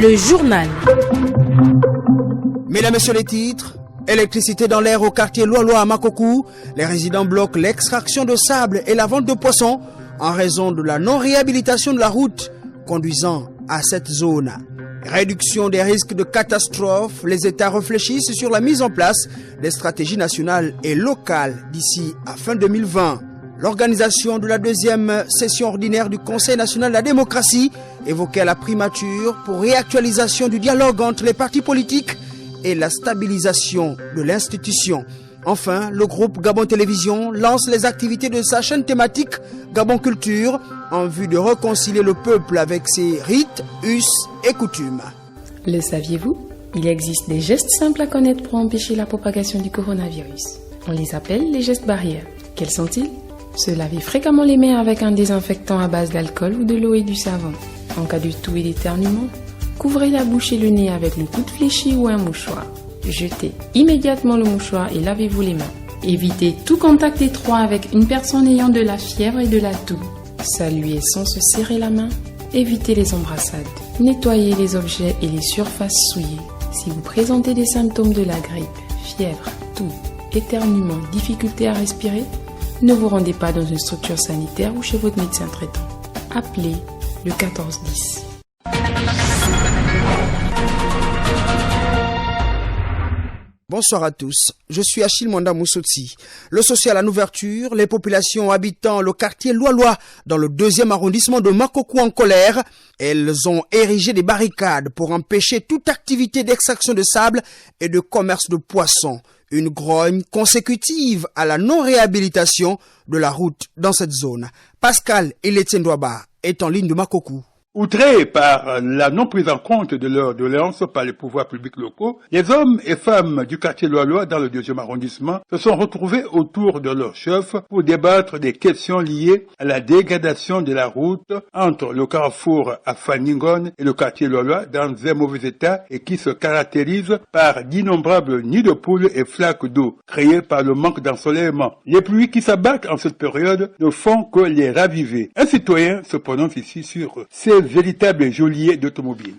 Le journal. Mesdames et messieurs, les titres. Électricité dans l'air au quartier Loa-Loa à Makokou. Les résidents bloquent l'extraction de sable et la vente de poissons en raison de la non-réhabilitation de la route conduisant à cette zone. Réduction des risques de catastrophe, les États réfléchissent sur la mise en place des stratégies nationales et locales d'ici à fin 2020. L'organisation de la deuxième session ordinaire du Conseil national de la démocratie évoquait à la primature pour réactualisation du dialogue entre les partis politiques et la stabilisation de l'institution. Enfin, le groupe Gabon Télévision lance les activités de sa chaîne thématique Gabon Culture en vue de réconcilier le peuple avec ses rites, us et coutumes. Le saviez-vous? Il existe des gestes simples à connaître pour empêcher la propagation du coronavirus. On les appelle les gestes barrières. Quels sont-ils? Se laver fréquemment les mains avec un désinfectant à base d'alcool ou de l'eau et du savon. En cas de toux et d'éternuement, couvrez la bouche et le nez avec le coude fléchi ou un mouchoir. Jetez immédiatement le mouchoir et lavez-vous les mains. Évitez tout contact étroit avec une personne ayant de la fièvre et de la toux. Saluez sans se serrer la main. Évitez les embrassades. Nettoyez les objets et les surfaces souillées. Si vous présentez des symptômes de la grippe, fièvre, toux, éternuement, difficulté à respirer, ne vous rendez pas dans une structure sanitaire ou chez votre médecin traitant. Appelez le 1410. Bonsoir à tous, je suis Achille Mwanda Moussotsi. Le social en ouverture, les populations habitant le quartier Loa-Loa dans le 2e arrondissement de Makokou en colère. Elles ont érigé des barricades pour empêcher toute activité d'extraction de sable et de commerce de poissons. Une grogne consécutive à la non-réhabilitation de la route dans cette zone. Pascal Eletendouaba est en ligne de Makokou. Outrés par la non prise en compte de leurs doléances par les pouvoirs publics locaux, les hommes et femmes du quartier Loa-Loa dans le 2e arrondissement se sont retrouvés autour de leur chef pour débattre des questions liées à la dégradation de la route entre le carrefour à Faningon et le quartier Loa-Loa dans un mauvais état et qui se caractérise par d'innombrables nids de poules et flaques d'eau créés par le manque d'ensoleillement. Les pluies qui s'abattent en cette période ne font que les raviver. Un citoyen se prononce ici sur ces véritable geôlier d'automobile.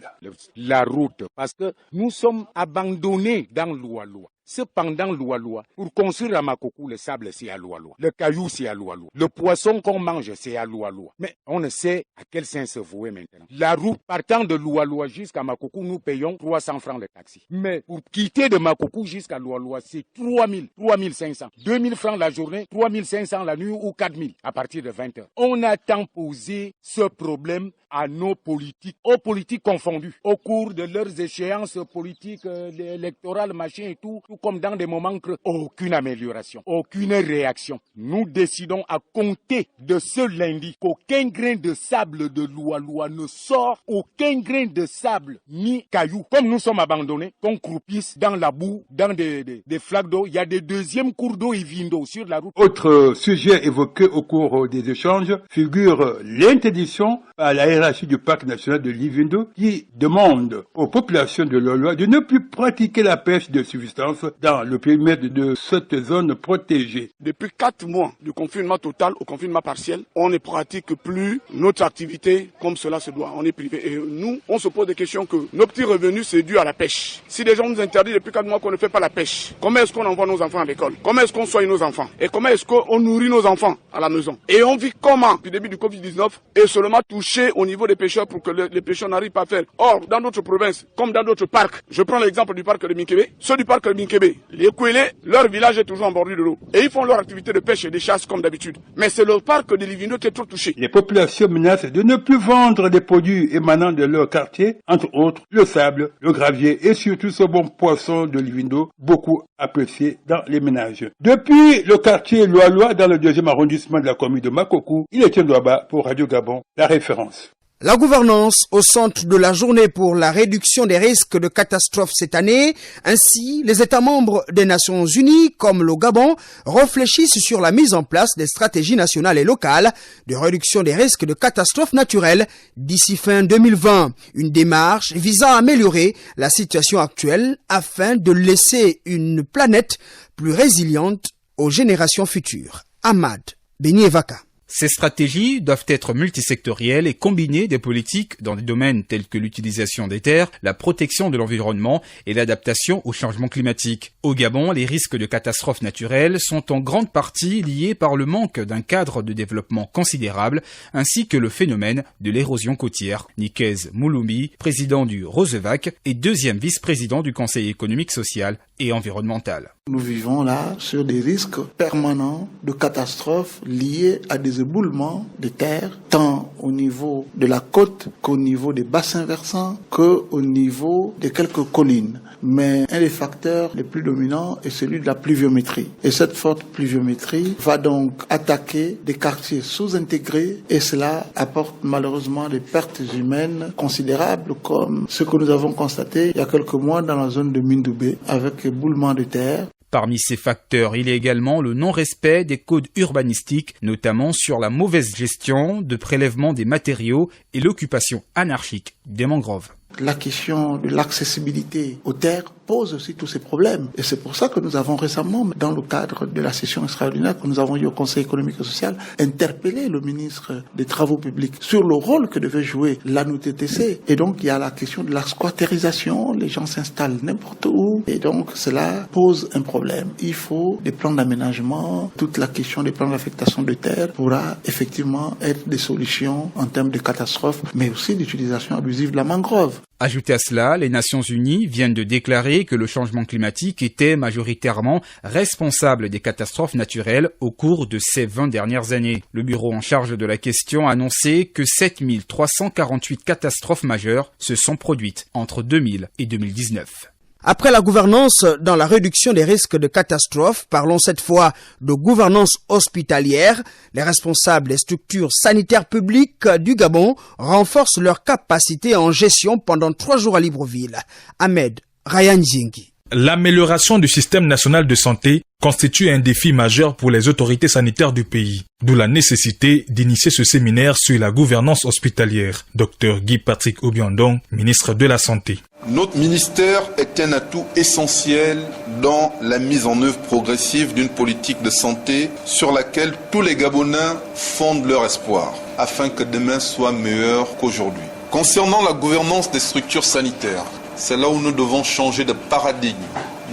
La route, parce que nous sommes abandonnés dans Loa-Loa. Cependant, Loa-Loa, pour construire à Makokou, le sable, c'est à Loa-Loa. Le caillou, c'est à Loa-Loa. Le poisson qu'on mange, c'est à Loa-Loa. Mais on ne sait à quel sens se vouer maintenant. La route partant de Loa-Loa jusqu'à Makokou, nous payons 300 francs de taxi. Mais pour quitter de Makokou jusqu'à Loa-Loa, c'est 3000, 3500. 2000 francs la journée, 3500 la nuit ou 4000 à partir de 20h. On a tant posé ce problème à nos politiques, aux politiques confondues, au cours de leurs échéances politiques, électorales, machin et tout comme dans des moments creux. Aucune amélioration, aucune réaction. Nous décidons à compter de ce lundi qu'aucun grain de sable de Loa-Loa ne sort, aucun grain de sable ni caillou. Comme nous sommes abandonnés, qu'on croupisse dans la boue, dans des flaques d'eau, il y a des deuxièmes cours d'eau et vindos sur la route. Autre sujet évoqué au cours des échanges figure l'interdiction par la hiérarchie du parc national de Livindo qui demande aux populations de Loa-Loa de ne plus pratiquer la pêche de subsistance dans le périmètre de cette zone protégée. Depuis 4 mois du confinement total au confinement partiel, on ne pratique plus notre activité comme cela se doit. On est privé. Et nous, on se pose des questions que nos petits revenus, c'est dû à la pêche. Si les gens nous interdisent depuis 4 mois qu'on ne fait pas la pêche, comment est-ce qu'on envoie nos enfants à l'école? Comment est-ce qu'on soigne nos enfants? Et comment est-ce qu'on nourrit nos enfants à la maison? Et on vit comment depuis le début du Covid-19 et seulement touché au niveau des pêcheurs pour que les pêcheurs n'arrivent pas à faire. Or, dans notre province, comme dans d'autres parcs, je prends l'exemple du parc de Minkébé, ceux du parc de Minkébé, les Kouélé, leur village est toujours en bordure de l'eau. Et ils font leur activité de pêche et de chasse comme d'habitude. Mais c'est le parc de Livindo qui est trop touché. Les populations menacent de ne plus vendre des produits émanant de leur quartier, entre autres le sable, le gravier et surtout ce bon poisson de Livindo, beaucoup apprécié dans les ménages. Depuis le quartier Loa-Loa dans le 2e arrondissement de la commune de Makokou, il est Ndouaba pour Radio Gabon, la référence. La gouvernance au centre de la journée pour la réduction des risques de catastrophes cette année. Ainsi, les États membres des Nations Unies, comme le Gabon, réfléchissent sur la mise en place des stratégies nationales et locales de réduction des risques de catastrophes naturelles d'ici fin 2020. Une démarche visant à améliorer la situation actuelle afin de laisser une planète plus résiliente aux générations futures. Ahmad Beni Evaka. Ces stratégies doivent être multisectorielles et combiner des politiques dans des domaines tels que l'utilisation des terres, la protection de l'environnement et l'adaptation au changement climatique. Au Gabon, les risques de catastrophes naturelles sont en grande partie liés par le manque d'un cadre de développement considérable ainsi que le phénomène de l'érosion côtière. Nikez Mouloumi, président du Rosevac et deuxième vice-président du Conseil économique, social et environnemental. Nous vivons là sur des risques permanents de catastrophes liées à des éboulements de terre, tant au niveau de la côte qu'au niveau des bassins versants, qu'au niveau de quelques collines. Mais un des facteurs les plus dominants est celui de la pluviométrie. Et cette forte pluviométrie va donc attaquer des quartiers sous-intégrés et cela apporte malheureusement des pertes humaines considérables comme ce que nous avons constaté il y a quelques mois dans la zone de Mindoubé avec éboulement de terre. Parmi ces facteurs, il y a également le non-respect des codes urbanistiques, notamment sur la mauvaise gestion de prélèvement des matériaux et l'occupation anarchique des mangroves. La question de l'accessibilité aux terres pose aussi tous ces problèmes. Et c'est pour ça que nous avons récemment, dans le cadre de la session extraordinaire que nous avons eu au Conseil économique et social, interpellé le ministre des Travaux publics sur le rôle que devait jouer l'ANUTTC. Et donc, il y a la question de la squattérisation, les gens s'installent n'importe où. Et donc, cela pose un problème. Il faut des plans d'aménagement, toute la question des plans d'affectation de terre pourra effectivement être des solutions en termes de catastrophes, mais aussi d'utilisation abusive de la mangrove. Ajoutez à cela, les Nations Unies viennent de déclarer que le changement climatique était majoritairement responsable des catastrophes naturelles au cours de ces 20 dernières années. Le bureau en charge de la question a annoncé que 7348 catastrophes majeures se sont produites entre 2000 et 2019. Après la gouvernance dans la réduction des risques de catastrophes, parlons cette fois de gouvernance hospitalière. Les responsables des structures sanitaires publiques du Gabon renforcent leur capacité en gestion pendant 3 jours à Libreville. Ahmed Ryan Zingi. L'amélioration du système national de santé constitue un défi majeur pour les autorités sanitaires du pays, d'où la nécessité d'initier ce séminaire sur la gouvernance hospitalière. Dr Guy Patrick Obiandong, ministre de la Santé. Notre ministère est un atout essentiel dans la mise en œuvre progressive d'une politique de santé sur laquelle tous les Gabonais fondent leur espoir, afin que demain soit meilleur qu'aujourd'hui. Concernant la gouvernance des structures sanitaires, c'est là où nous devons changer de paradigme.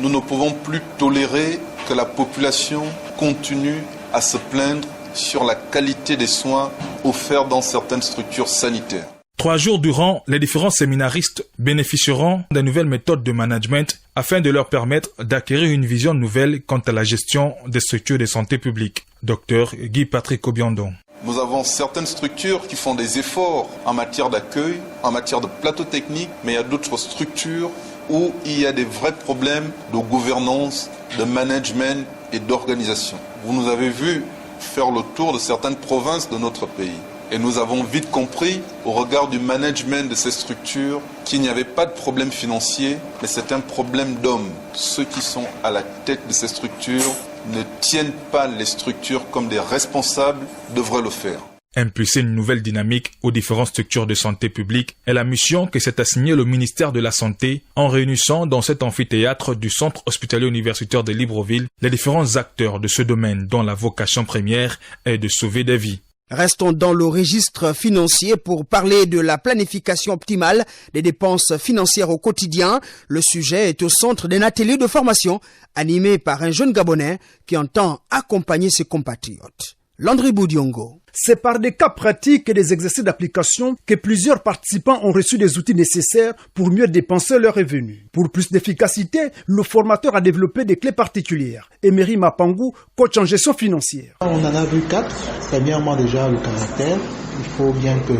Nous ne pouvons plus tolérer que la population continue à se plaindre sur la qualité des soins offerts dans certaines structures sanitaires. 3 jours durant, les différents séminaristes bénéficieront de nouvelles méthodes de management afin de leur permettre d'acquérir une vision nouvelle quant à la gestion des structures de santé publique. Dr Guy Patrick Obiandong. Nous avons certaines structures qui font des efforts en matière d'accueil, en matière de plateau technique, mais il y a d'autres structures où il y a des vrais problèmes de gouvernance, de management et d'organisation. Vous nous avez vu faire le tour de certaines provinces de notre pays. Et nous avons vite compris, au regard du management de ces structures, qu'il n'y avait pas de problème financier, mais c'est un problème d'hommes. Ceux qui sont à la tête de ces structures ne tiennent pas les structures comme des responsables devraient le faire. Impulser une nouvelle dynamique aux différentes structures de santé publique est la mission que s'est assignée le ministère de la Santé en réunissant dans cet amphithéâtre du Centre hospitalier universitaire de Libreville les différents acteurs de ce domaine dont la vocation première est de sauver des vies. Restons dans le registre financier pour parler de la planification optimale des dépenses financières au quotidien. Le sujet est au centre d'un atelier de formation animé par un jeune Gabonais qui entend accompagner ses compatriotes. Landry Boudiongo. C'est par des cas pratiques et des exercices d'application que plusieurs participants ont reçu des outils nécessaires pour mieux dépenser leurs revenus. Pour plus d'efficacité, le formateur a développé des clés particulières. Emery Mapangou, coach en gestion financière. On en a vu 4. Premièrement déjà le caractère. Il faut bien que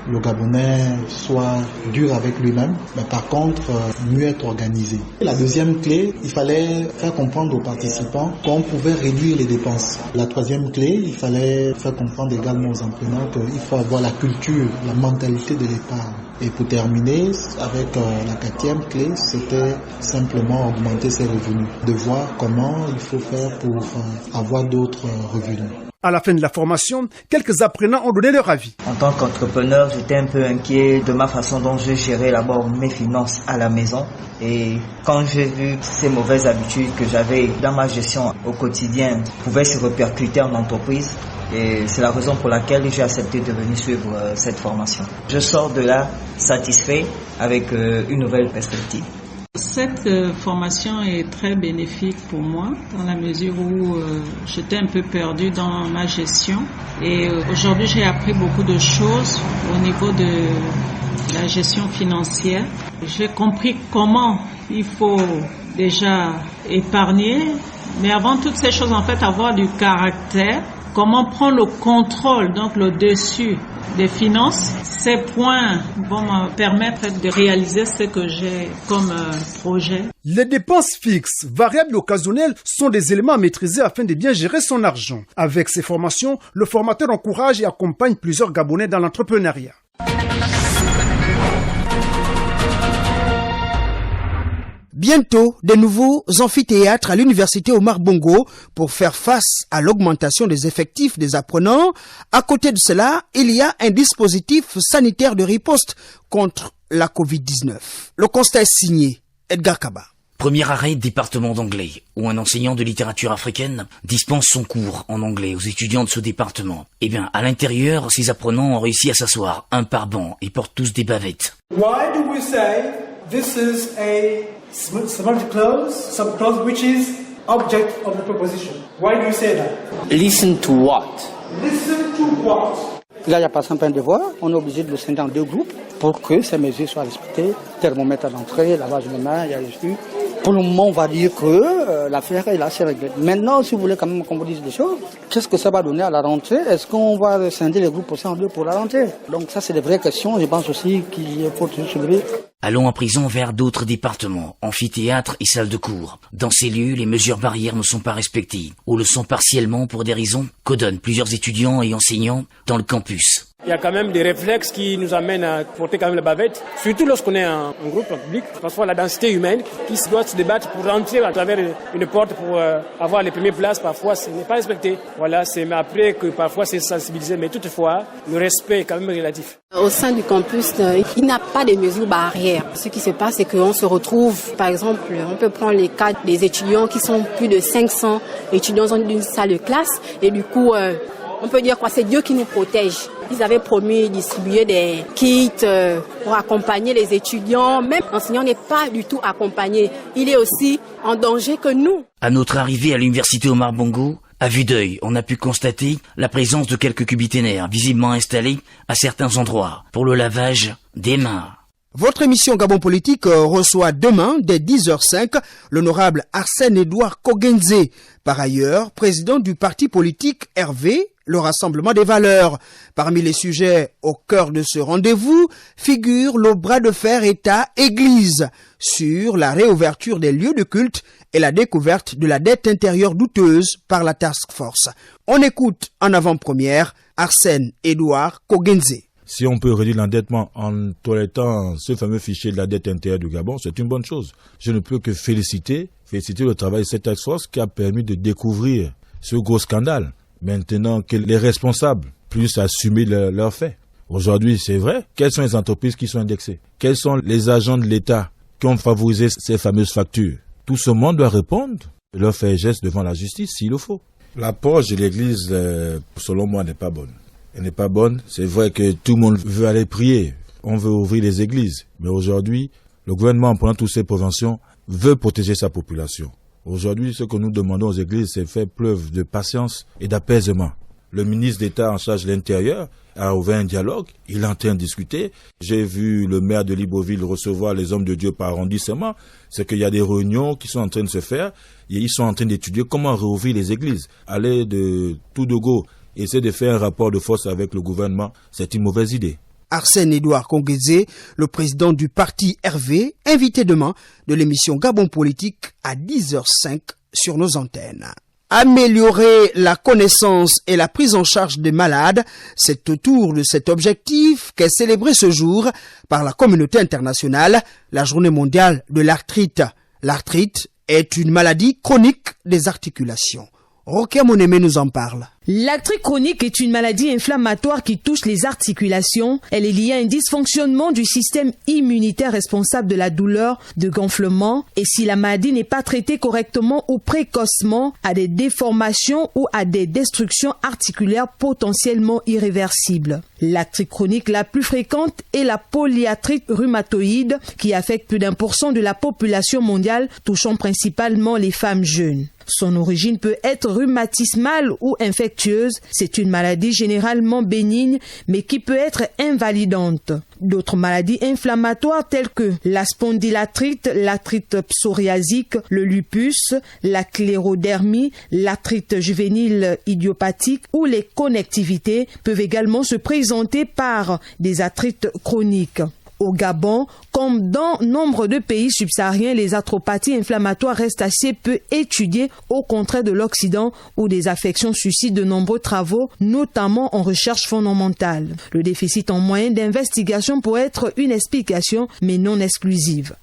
le Gabonais soit dur avec lui-même, mais par contre mieux être organisé. La deuxième clé, il fallait faire comprendre aux participants qu'on pouvait réduire les dépenses. La troisième clé, il fallait faire comprendre également aux apprenants qu'il faut avoir la culture, la mentalité de l'épargne. Et pour terminer, avec la 4e clé, c'était simplement augmenter ses revenus, de voir comment il faut faire pour avoir d'autres revenus. À la fin de la formation, quelques apprenants ont donné leur avis. En tant qu'entrepreneur, j'étais un peu inquiet de ma façon dont je gérais d'abord mes finances à la maison. Et quand j'ai vu ces mauvaises habitudes que j'avais dans ma gestion au quotidien pouvaient se répercuter en entreprise, Et c'est la raison pour laquelle j'ai accepté de venir suivre cette formation. Je sors de là satisfait avec une nouvelle perspective. Cette formation est très bénéfique pour moi dans la mesure où j'étais un peu perdue dans ma gestion et aujourd'hui j'ai appris beaucoup de choses au niveau de la gestion financière. J'ai compris comment il faut déjà épargner, mais avant toutes ces choses en fait avoir du caractère, comment prendre le contrôle, donc le dessus des finances. Ces points vont me permettre de réaliser ce que j'ai comme projet. Les dépenses fixes, variables et occasionnelles sont des éléments à maîtriser afin de bien gérer son argent. Avec ces formations, le formateur encourage et accompagne plusieurs Gabonais dans l'entrepreneuriat. Bientôt, de nouveaux amphithéâtres à l'université Omar Bongo pour faire face à l'augmentation des effectifs des apprenants. À côté de cela, il y a un dispositif sanitaire de riposte contre la Covid-19. Le constat est signé Edgar Kaba. Premier arrêt, département d'anglais, où un enseignant de littérature africaine dispense son cours en anglais aux étudiants de ce département. Eh bien, à l'intérieur, ces apprenants ont réussi à s'asseoir, un par banc, et portent tous des bavettes. Why do we say this is a semantic clause, subclause, which is object of the proposition? Why do you say that? Listen to what? Listen to what? Là, il n'y a pas simple un devoir. On est obligé de le scinder en deux groupes pour que ces mesures soient respectées. Thermomètre à l'entrée, lavage de mains, il y a les flux. Pour le moment, on va dire que l'affaire est là, c'est réglé. Maintenant, si vous voulez quand même qu'on vous dise des choses, qu'est-ce que ça va donner à la rentrée? Est-ce qu'on va scinder les groupes aussi en deux pour la rentrée? Donc ça, c'est des vraies questions. Je pense aussi qu'il faut toujours soulever. Allons à présent vers d'autres départements, amphithéâtres et salles de cours. Dans ces lieux, les mesures barrières ne sont pas respectées, ou le sont partiellement pour des raisons qu'ordonnent plusieurs étudiants et enseignants dans le campus. Il y a quand même des réflexes qui nous amènent à porter quand même la bavette, surtout lorsqu'on est en groupe, en public. Parfois la densité humaine qui doit se débattre pour rentrer à travers une porte pour avoir les premières places, parfois ce n'est pas respecté. Voilà, c'est mais après que parfois c'est sensibilisé, mais toutefois le respect est quand même relatif. Au sein du campus, il n'y a pas de mesures barrières. Ce qui se passe, c'est qu'on se retrouve, par exemple, on peut prendre les cas des étudiants qui sont plus de 500 étudiants dans une salle de classe et du coup, on peut dire quoi, c'est Dieu qui nous protège. Ils avaient promis de distribuer des kits pour accompagner les étudiants. Même l'enseignant n'est pas du tout accompagné. Il est aussi en danger que nous. À notre arrivée à l'université Omar Bongo, à vue d'œil, on a pu constater la présence de quelques cubiténaires visiblement installés à certains endroits pour le lavage des mains. Votre émission Gabon Politique reçoit demain, dès 10h05, l'honorable Arsène-Edouard Kogenze, par ailleurs président du parti politique RV, le Rassemblement des valeurs. Parmi les sujets au cœur de ce rendez-vous figure le bras de fer État-Église sur la réouverture des lieux de culte et la découverte de la dette intérieure douteuse par la task force. On écoute en avant-première Arsène-Edouard Kogenze. Si on peut réduire l'endettement en toilettant ce fameux fichier de la dette intérieure du Gabon, c'est une bonne chose. Je ne peux que féliciter le travail de cette task force qui a permis de découvrir ce gros scandale. Maintenant que les responsables puissent assumer leurs faits. Aujourd'hui, c'est vrai, quelles sont les entreprises qui sont indexées? Quels sont les agents de l'État qui ont favorisé ces fameuses factures? Tout ce monde doit répondre et leur faire geste devant la justice s'il le faut. L'approche de l'Église, selon moi, n'est pas bonne. Elle n'est pas bonne. C'est vrai que tout le monde veut aller prier. On veut ouvrir les églises. Mais aujourd'hui, le gouvernement, en prenant toutes ces préventions, veut protéger sa population. Aujourd'hui, ce que nous demandons aux églises, c'est faire preuve de patience et d'apaisement. Le ministre d'État en charge de l'Intérieur a ouvert un dialogue. Il est en train de discuter. J'ai vu le maire de Libreville recevoir les hommes de Dieu par arrondissement. C'est qu'il y a des réunions qui sont en train de se faire. Et ils sont en train d'étudier comment rouvrir les églises. Aller de tout de go, essayer de faire un rapport de force avec le gouvernement, c'est une mauvaise idée. Arsène-Edouard Kogenze, le président du parti RV, invité demain de l'émission Gabon Politique à 10h05 sur nos antennes. Améliorer la connaissance et la prise en charge des malades, c'est autour de cet objectif qu'est célébré ce jour par la communauté internationale la Journée mondiale de l'arthrite. L'arthrite est une maladie chronique des articulations. Rokia Moneme nous en parle. L'arthrite chronique est une maladie inflammatoire qui touche les articulations. Elle est liée à un dysfonctionnement du système immunitaire responsable de la douleur, de gonflement, et si la maladie n'est pas traitée correctement ou précocement, à des déformations ou à des destructions articulaires potentiellement irréversibles. L'arthrite chronique la plus fréquente est la polyarthrite rhumatoïde qui affecte plus d'1% de la population mondiale, touchant principalement les femmes jeunes. Son origine peut être rhumatismale ou infectieuse. C'est une maladie généralement bénigne, mais qui peut être invalidante. D'autres maladies inflammatoires telles que la spondylarthrite, l'arthrite psoriasique, le lupus, la sclérodermie, l'arthrite juvénile idiopathique ou les connectivités peuvent également se présenter par des arthrites chroniques. Au Gabon, comme dans nombre de pays subsahariens, les arthropathies inflammatoires restent assez peu étudiées, au contraire de l'Occident où des affections suscitent de nombreux travaux, notamment en recherche fondamentale. Le déficit en moyens d'investigation pourrait être une explication, mais non exclusive.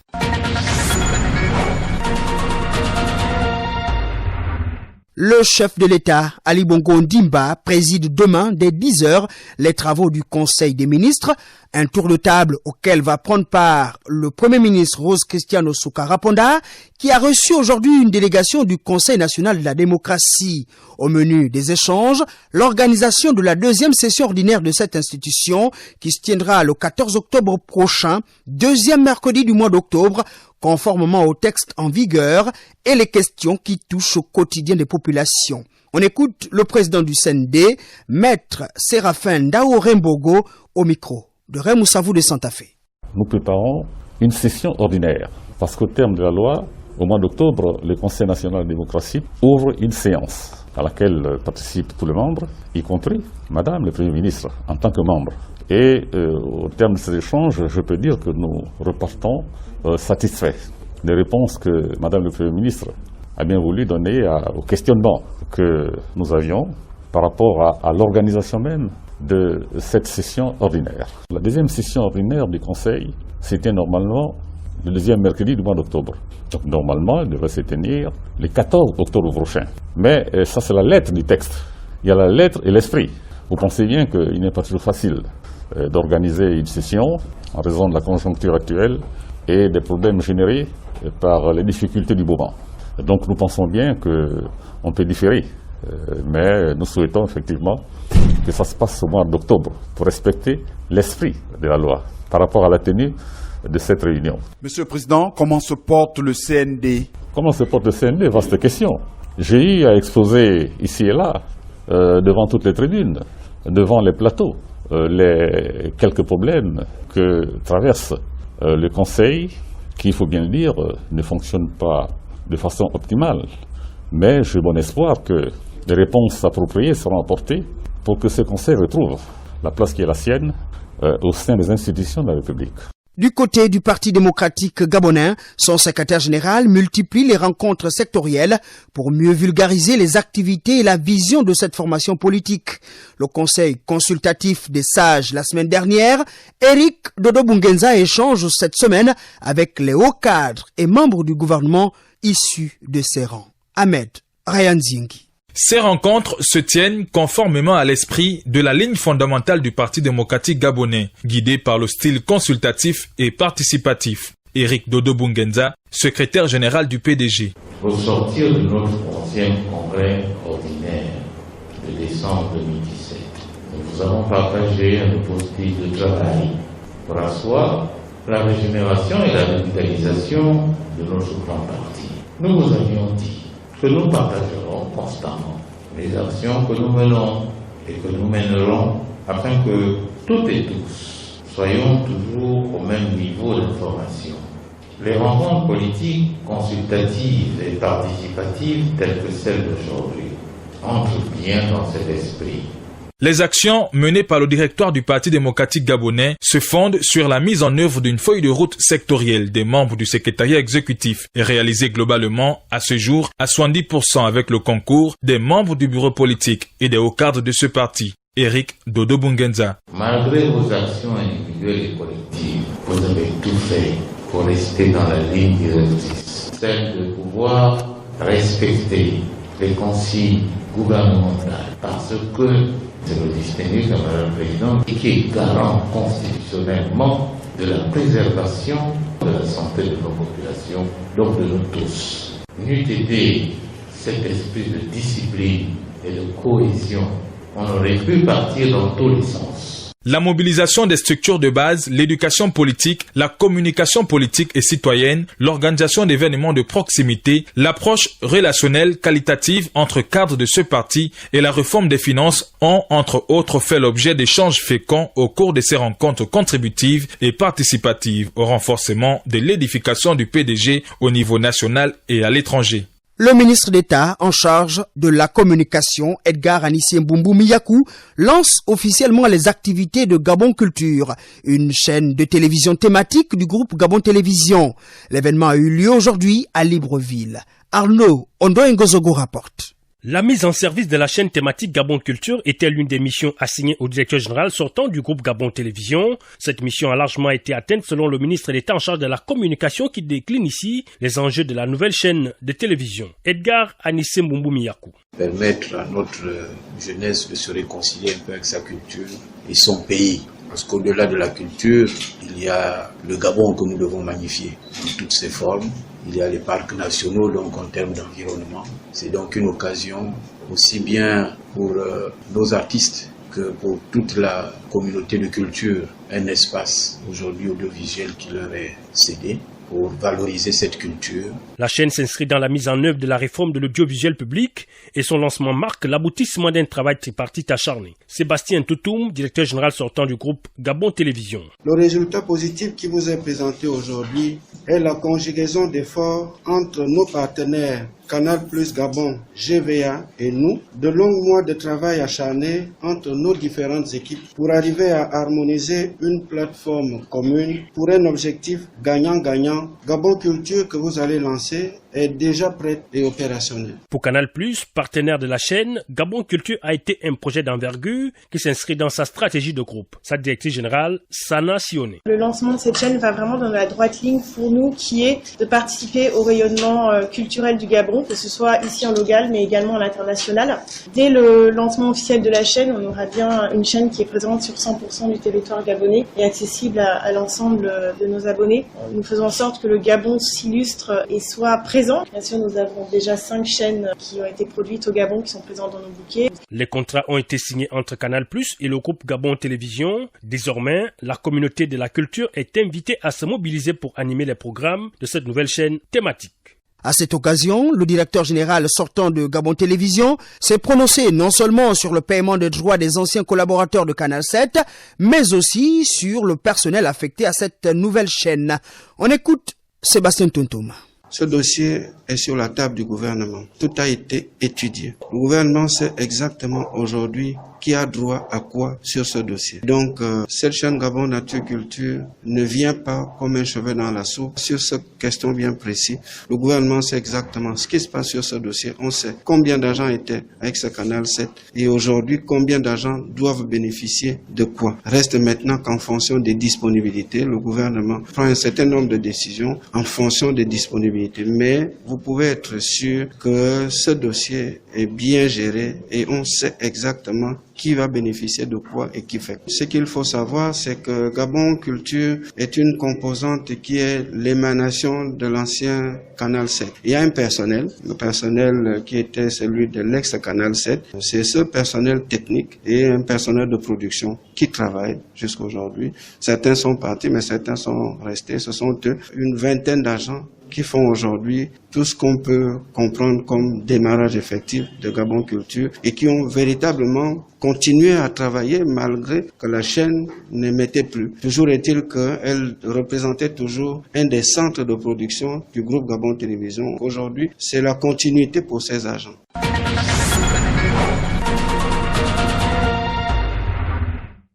Le chef de l'État, Ali Bongo Ondimba, préside demain dès 10h les travaux du Conseil des ministres, un tour de table auquel va prendre part le Premier ministre Rose Cristiano Soukaraponda, qui a reçu aujourd'hui une délégation du Conseil national de la démocratie. Au menu des échanges, l'organisation de la deuxième session ordinaire de cette institution, qui se tiendra le 14 octobre prochain, deuxième mercredi du mois d'octobre, conformément au texte en vigueur, et les questions qui touchent au quotidien des populations. On écoute le président du CND, Maître Séraphin Ndaorembogo, au micro de Remoussavou de Santa Fe. Nous préparons une session ordinaire, parce qu'au terme de la loi, au mois d'octobre, le Conseil national de la démocratie ouvre une séance à laquelle participent tous les membres, y compris Madame le Premier ministre, en tant que membre. Et au terme de ces échanges, je peux dire que nous repartons satisfaits des réponses que Madame le Premier ministre a bien voulu donner au questionnement que nous avions par rapport à l'organisation même de cette session ordinaire. La deuxième session ordinaire du Conseil, c'était normalement le deuxième mercredi du mois d'octobre. Donc normalement, elle devrait se tenir le 14 octobre prochain. Mais ça, c'est la lettre du texte. Il y a la lettre et l'esprit. Vous pensez bien qu'il n'est pas toujours facile d'organiser une session en raison de la conjoncture actuelle et des problèmes générés par les difficultés du moment. Donc nous pensons bien qu'on peut différer, mais nous souhaitons effectivement que ça se passe au mois d'octobre pour respecter l'esprit de la loi par rapport à la tenue de cette réunion. Monsieur le Président, comment se porte le CND? Comment se porte le CND? Vaste question. J'ai eu à exposer ici et là, devant toutes les tribunes, devant les plateaux, les quelques problèmes que traverse le Conseil, qui, il faut bien le dire, ne fonctionne pas de façon optimale. Mais j'ai bon espoir que des réponses appropriées seront apportées pour que ce Conseil retrouve la place qui est la sienne au sein des institutions de la République. Du côté du Parti démocratique gabonais, son secrétaire général multiplie les rencontres sectorielles pour mieux vulgariser les activités et la vision de cette formation politique. Le conseil consultatif des sages la semaine dernière, Eric Dodo Bungenza échange cette semaine avec les hauts cadres et membres du gouvernement issus de ses rangs. Ahmed Rayanzingi. Ces rencontres se tiennent conformément à l'esprit de la ligne fondamentale du Parti démocratique gabonais, guidée par le style consultatif et participatif. Eric Dodo Bungenza, secrétaire général du PDG. Au sortir de notre 11e congrès ordinaire de décembre 2017, nous avons partagé un dispositif de travail pour asseoir la régénération et la revitalisation de notre grand parti. Nous vous avions dit que nous partagerons constamment les actions que nous menons et que nous mènerons afin que toutes et tous soyons toujours au même niveau d'information. Les rencontres politiques, consultatives et participatives telles que celles d'aujourd'hui entrent bien dans cet esprit. Les actions menées par le directoire du Parti démocratique gabonais se fondent sur la mise en œuvre d'une feuille de route sectorielle des membres du secrétariat exécutif et réalisée globalement à ce jour à 70% avec le concours des membres du bureau politique et des hauts cadres de ce parti. Eric Dodo Bungenza. Malgré vos actions individuelles et collectives, vous avez tout fait pour rester dans la ligne directrice, celle de pouvoir respecter les consignes gouvernementales, parce que c'est le distingué camarade président qui est garant constitutionnellement de la préservation de la santé de nos populations, donc de nous tous. N'eût été cet esprit de discipline et de cohésion, on aurait pu partir dans tous les sens. La mobilisation des structures de base, l'éducation politique, la communication politique et citoyenne, l'organisation d'événements de proximité, l'approche relationnelle qualitative entre cadres de ce parti et la réforme des finances ont, entre autres, fait l'objet d'échanges féconds au cours de ces rencontres contributives et participatives au renforcement de l'édification du PDG au niveau national et à l'étranger. Le ministre d'État en charge de la communication, Edgar Anissé Mbumbu Miyakou, lance officiellement les activités de Gabon Culture, une chaîne de télévision thématique du groupe Gabon Télévision. L'événement a eu lieu aujourd'hui à Libreville. Arnaud Ondo-Ngozogo rapporte. La mise en service de la chaîne thématique Gabon Culture était l'une des missions assignées au directeur général sortant du groupe Gabon Télévision. Cette mission a largement été atteinte selon le ministre d'État en charge de la communication qui décline ici les enjeux de la nouvelle chaîne de télévision. Edgar Anissé Mbumbu Miyakou. Permettre à notre jeunesse de se réconcilier un peu avec sa culture et son pays. Parce qu'au-delà de la culture, il y a le Gabon que nous devons magnifier dans toutes ses formes. Il y a les parcs nationaux, donc en termes d'environnement. C'est donc une occasion aussi bien pour nos artistes que pour toute la communauté de culture, un espace aujourd'hui audiovisuel qui leur est cédé pour valoriser cette culture. La chaîne s'inscrit dans la mise en œuvre de la réforme de l'audiovisuel public et son lancement marque l'aboutissement d'un travail tripartite acharné. Sébastien Toutoum, directeur général sortant du groupe Gabon Télévision. Le résultat positif qui vous est présenté aujourd'hui est la conjugaison d'efforts entre nos partenaires Canal+ Gabon, GVA et nous, de longs mois de travail acharné entre nos différentes équipes pour arriver à harmoniser une plateforme commune pour un objectif gagnant-gagnant. Gabon Culture que vous allez lancer est déjà prête et opérationnelle. Pour Canal+, partenaire de la chaîne, Gabon Culture a été un projet d'envergure qui s'inscrit dans sa stratégie de groupe. Sa directrice générale, Sana Sione. Le lancement de cette chaîne va vraiment dans la droite ligne pour nous qui est de participer au rayonnement culturel du Gabon, que ce soit ici en local mais également à l'international. Dès le lancement officiel de la chaîne, on aura bien une chaîne qui est présente sur 100% du territoire gabonais et accessible à l'ensemble de nos abonnés. Nous faisons en sorte que le Gabon s'illustre et soit présent. Bien sûr, nous avons déjà 5 chaînes qui ont été produites au Gabon, qui sont présentes dans nos bouquets. Les contrats ont été signés entre Canal+ et le groupe Gabon Télévision. Désormais, la communauté de la culture est invitée à se mobiliser pour animer les programmes de cette nouvelle chaîne thématique. À cette occasion, le directeur général sortant de Gabon Télévision s'est prononcé non seulement sur le paiement des droits des anciens collaborateurs de Canal 7, mais aussi sur le personnel affecté à cette nouvelle chaîne. On écoute Sébastien Tontoum. Ce dossier est sur la table du gouvernement. Tout a été étudié. Le gouvernement sait exactement aujourd'hui qui a droit à quoi sur ce dossier. Donc, cette chaîne Gabon Nature Culture ne vient pas comme un cheveu dans la soupe. Sur cette question bien précise, le gouvernement sait exactement ce qui se passe sur ce dossier. On sait combien d'argent était avec ce canal 7 et aujourd'hui combien d'argent doivent bénéficier de quoi. Reste maintenant qu'en fonction des disponibilités, le gouvernement prend un certain nombre de décisions en fonction des disponibilités. Mais vous pouvez être sûr que ce dossier est bien géré et on sait exactement qui va bénéficier de quoi et qui fait. Ce qu'il faut savoir, c'est que Gabon Culture est une composante qui est l'émanation de l'ancien Canal 7. Il y a un personnel, le personnel qui était celui de l'ex-Canal 7. C'est ce personnel technique et un personnel de production qui travaille jusqu'à aujourd'hui. Certains sont partis, mais certains sont restés. Ce sont eux, une vingtaine d'agents qui font aujourd'hui tout ce qu'on peut comprendre comme démarrage effectif de Gabon Culture et qui ont véritablement continué à travailler malgré que la chaîne n'émettait plus. Toujours est-il qu'elle représentait toujours un des centres de production du groupe Gabon Télévision. Aujourd'hui, c'est la continuité pour ces agents.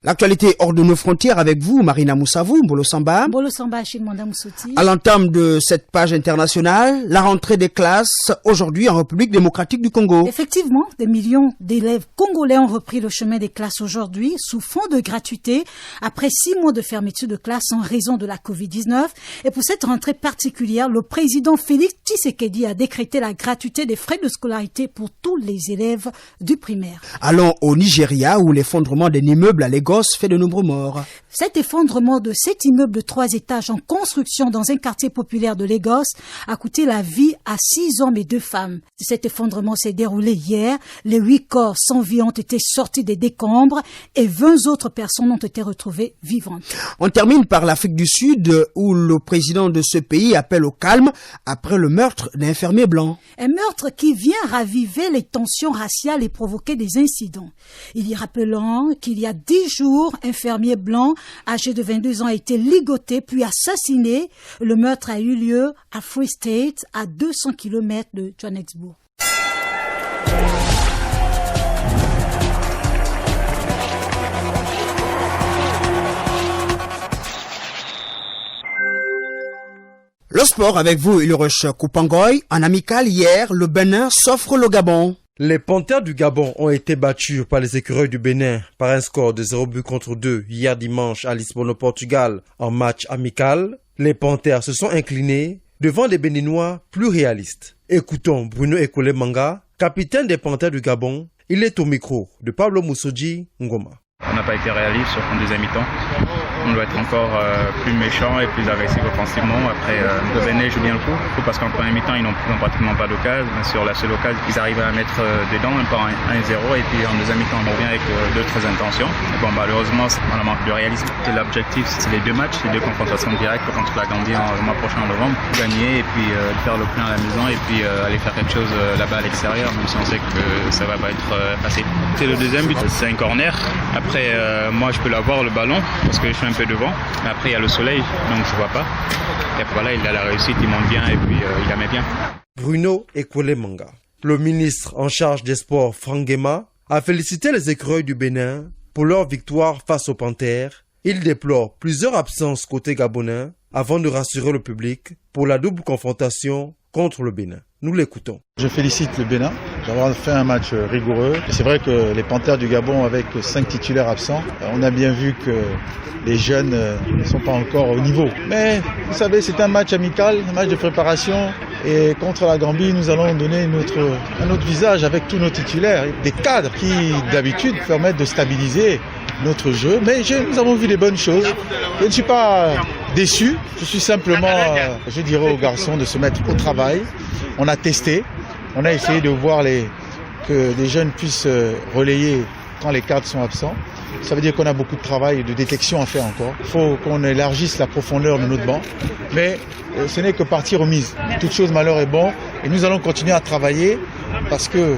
L'actualité hors de nos frontières avec vous, Marina Moussavou, Mbolo Samba. Mbolo Samba, Chimwanda Moussoti. À l'entame de cette page internationale, la rentrée des classes aujourd'hui en République démocratique du Congo. Effectivement, des millions d'élèves congolais ont repris le chemin des classes aujourd'hui sous fond de gratuité après 6 mois de fermeture de classe en raison de la Covid-19. Et pour cette rentrée particulière, le président Félix Tshisekedi a décrété la gratuité des frais de scolarité pour tous les élèves du primaire. Allons au Nigeria où l'effondrement d'un immeuble à Lagos fait de nombreux morts. Cet effondrement de 7 immeubles de 3 étages en construction dans un quartier populaire de Lagos a coûté la vie à 6 hommes et 2 femmes. Cet effondrement s'est déroulé hier. Les 8 corps sans vie ont été sortis des décombres et 20 autres personnes ont été retrouvées vivantes. On termine par l'Afrique du Sud où le président de ce pays appelle au calme après le meurtre d'un infirmier blanc. Un meurtre qui vient raviver les tensions raciales et provoquer des incidents. Il y rappelant qu'il y a 10 jours, un fermier blanc âgé de 22 ans a été ligoté puis assassiné. Le meurtre a eu lieu à Free State, à 200 km de Johannesburg. Le sport avec vous, Ulrich Koupangoy. En amical hier, le Bénin s'offre le Gabon. Les Panthères du Gabon ont été battus par les Écureuils du Bénin par un score de 0-2 hier dimanche à Lisbonne au Portugal en match amical. Les Panthères se sont inclinés devant des Béninois plus réalistes. Écoutons Bruno Ekoulemanga, capitaine des Panthères du Gabon. Il est au micro de Pablo Moussoji Ngoma. On n'a pas été réaliste sur le deuxième mi-temps. On doit être encore plus méchant et plus agressif offensivement. Après, le Bénin joue bien le coup parce qu'en premier mi-temps, ils n'ont pratiquement pas d'occasion. Sur la seule occasion, ils arrivent à mettre dedans, même pas 1-0. Et puis en deuxième mi-temps, on revient avec d'autres intentions. Et bon, malheureusement, on a manque de réalisme. L'objectif, c'est les 2 matchs, les 2 confrontations directes contre la Gambie le mois prochain en novembre. Gagner et puis faire le plein à la maison et puis aller faire quelque chose là-bas à l'extérieur, même si on sait que ça va pas être facile. C'est le deuxième but, c'est un corner. Après, moi, je peux l'avoir le ballon parce que je suis un peu devant. Mais après, il y a le soleil, donc je vois pas. Et voilà, il a la réussite, il monte bien et puis il la met bien. Bruno Ekoulemanga, le ministre en charge des sports, Franck Guéma, a félicité les Écureuils du Bénin pour leur victoire face aux Panthères. Il déplore plusieurs absences côté gabonais avant de rassurer le public pour la double confrontation contre le Bénin. Nous l'écoutons. Je félicite le Bénin d'avoir fait un match rigoureux. C'est vrai que les Panthères du Gabon, avec 5 titulaires absents, on a bien vu que les jeunes ne sont pas encore au niveau. Mais vous savez, c'est un match amical, un match de préparation. Et contre la Gambie, nous allons donner un autre visage avec tous nos titulaires. Des cadres qui, d'habitude, permettent de stabiliser notre jeu. Mais nous avons vu des bonnes choses. Je ne suis pas déçu. Je suis simplement, je dirais aux garçons de se mettre au travail. On a testé. On a essayé de voir que des jeunes puissent relayer quand les cadres sont absents. Ça veut dire qu'on a beaucoup de travail et de détection à faire encore. Il faut qu'on élargisse la profondeur de notre banc. Mais ce n'est que partie remise. Toute chose malheur est bon. Et nous allons continuer à travailler parce que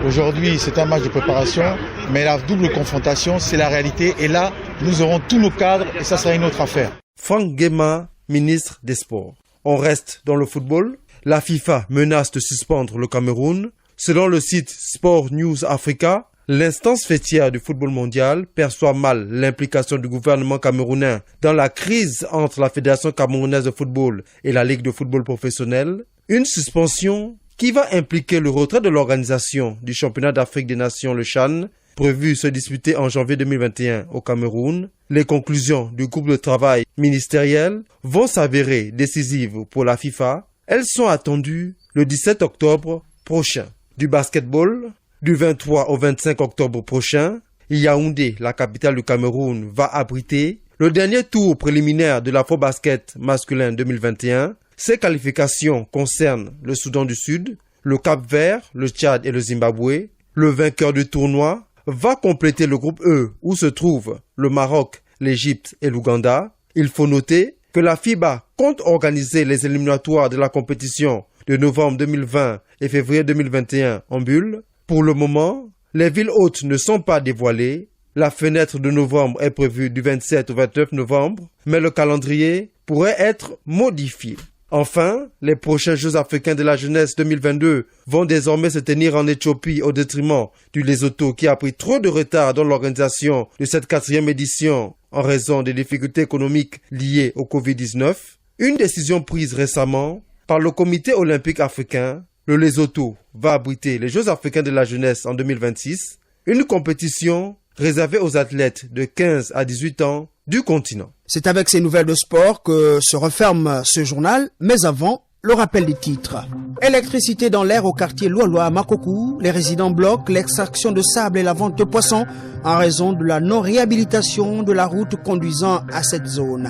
aujourd'hui, c'est un match de préparation. Mais la double confrontation, c'est la réalité. Et là, nous aurons tous nos cadres et ça sera une autre affaire. Franck Guéma, ministre des Sports. On reste dans le football. La FIFA menace de suspendre le Cameroun. Selon le site Sport News Africa, l'instance fêtière du football mondial perçoit mal l'implication du gouvernement camerounais dans la crise entre la Fédération camerounaise de football et la Ligue de football professionnel. Une suspension qui va impliquer le retrait de l'organisation du championnat d'Afrique des Nations, le CHAN, prévu se disputer en janvier 2021 au Cameroun. Les conclusions du groupe de travail ministériel vont s'avérer décisives pour la FIFA. Elles sont attendues le 17 octobre prochain. Du basketball, du 23 au 25 octobre prochain, Yaoundé, la capitale du Cameroun, va abriter le dernier tour préliminaire de l'Afro-Basket masculin 2021. Ces qualifications concernent le Soudan du Sud, le Cap-Vert, le Tchad et le Zimbabwe. Le vainqueur du tournoi va compléter le groupe E où se trouvent le Maroc, l'Égypte et l'Ouganda. Il faut noter que la FIBA compte organiser les éliminatoires de la compétition de novembre 2020 et février 2021 en bulle. Pour le moment, les villes hôtes ne sont pas dévoilées. La fenêtre de novembre est prévue du 27 au 29 novembre, mais le calendrier pourrait être modifié. Enfin, les prochains Jeux africains de la jeunesse 2022 vont désormais se tenir en Éthiopie au détriment du Lesotho qui a pris trop de retard dans l'organisation de cette 4e édition en raison des difficultés économiques liées au Covid-19. Une décision prise récemment par le Comité olympique africain, le Lesotho va abriter les Jeux africains de la jeunesse en 2026, une compétition réservée aux athlètes de 15 à 18 ans du continent. C'est avec ces nouvelles de sport que se referme ce journal, mais avant, le rappel des titres. Électricité dans l'air au quartier Lualua à Makokou. Les résidents bloquent l'extraction de sable et la vente de poissons en raison de la non-réhabilitation de la route conduisant à cette zone.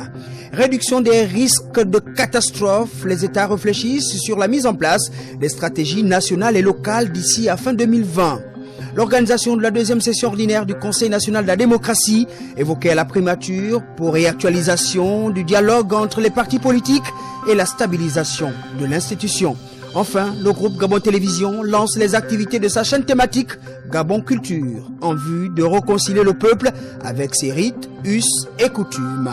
Réduction des risques de catastrophe. Les États réfléchissent sur la mise en place des stratégies nationales et locales d'ici à fin 2020. L'organisation de la 2e session ordinaire du Conseil national de la démocratie, évoquée à la primature pour réactualisation du dialogue entre les partis politiques et la stabilisation de l'institution. Enfin, le groupe Gabon Télévision lance les activités de sa chaîne thématique Gabon Culture en vue de réconcilier le peuple avec ses rites, us et coutumes.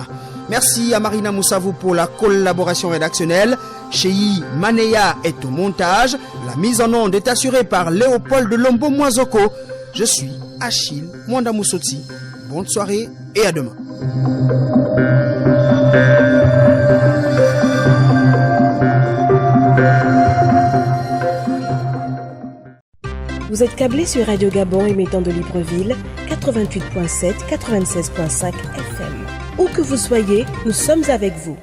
Merci à Marina Moussavou pour la collaboration rédactionnelle. Cheyi Maneya est au montage. La mise en onde est assurée par Léopold Lombo Moisoko. Je suis Achille Mwanda Moussoti. Bonne soirée et à demain. Vous êtes câblé sur Radio Gabon émettant de Libreville, 88.7, 96.5 FM. Où que vous soyez, nous sommes avec vous.